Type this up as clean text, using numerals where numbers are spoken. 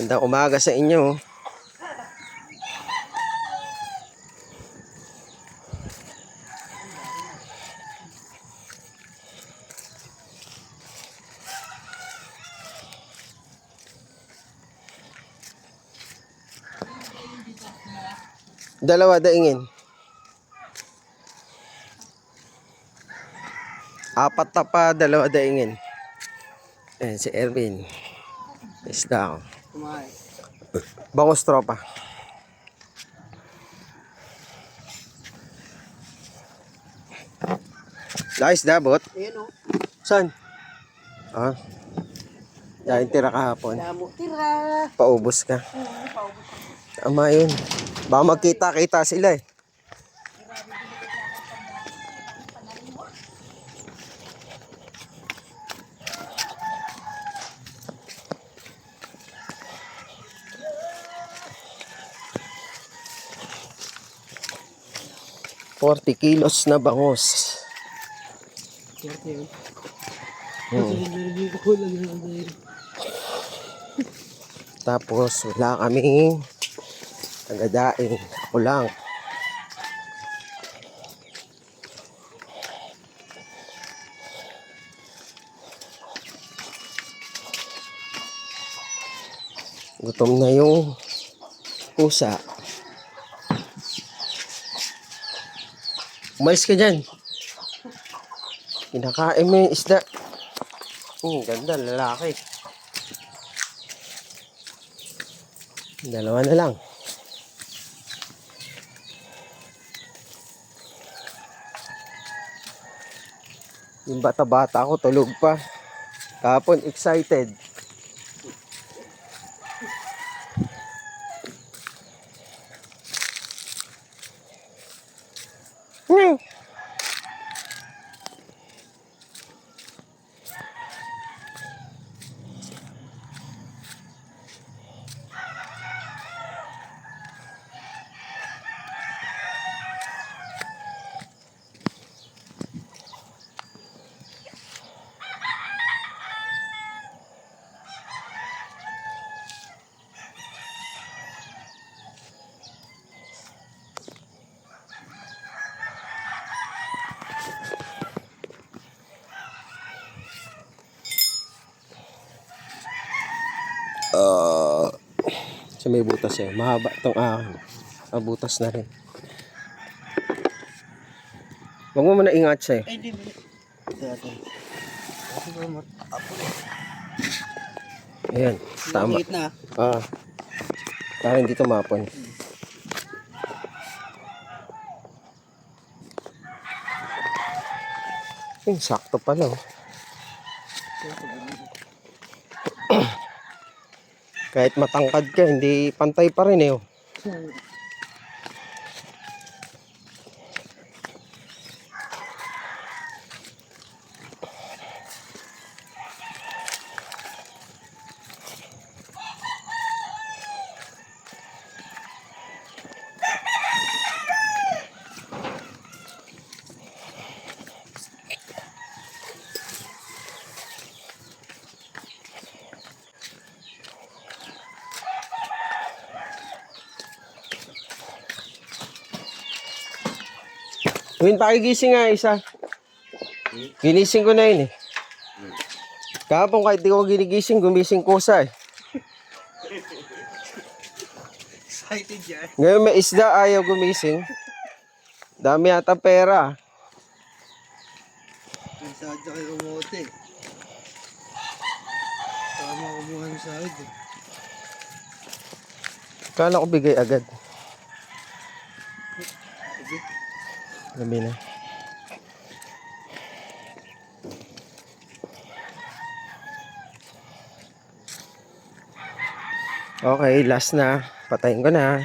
Magandang umaga sa inyo. Dalawa daingin. Apat na pa, dalawa daingin. Ayan si Erwin. Isda ako. Bangos tropa. Lais dabot? Ayan o. Saan? Ah. Dahil tira kahapon. Damo tira. Paubos ka. Paubos. Tama yun. Baka magkita-kita sila eh. $40 kilos na bangos. Tapos wala kaming tagadaing. Ako lang. Gutom na yung pusa. Umalis ka dyan. Kinakain mo yung isda. Ganda, lalaki. Dalawa na lang. Yung bata-bata ako tulog pa. Kahapon excited. So may butas eh. Mahaba itong akin. Butas na rin. Huwag mo muna ingat siya eh. Ay, hindi. Ayan, tama. Maliit na. Para hindi tumapon. Sakto pala oh. Kahit matangkad ka, hindi pantay pa rin eh oh. Win, pakigising nga isa. Ginising ko na yun eh. Kahapon kahit di ko ginigising, gumising kusa eh. Excited yan. Ngayon may isda, ayaw gumising. Dami yata pera. Sadya kayo umote. Tama kumuha ng sahid eh. Kala ko bigay agad. Gabi na. Okay, last na. Patayin ko na.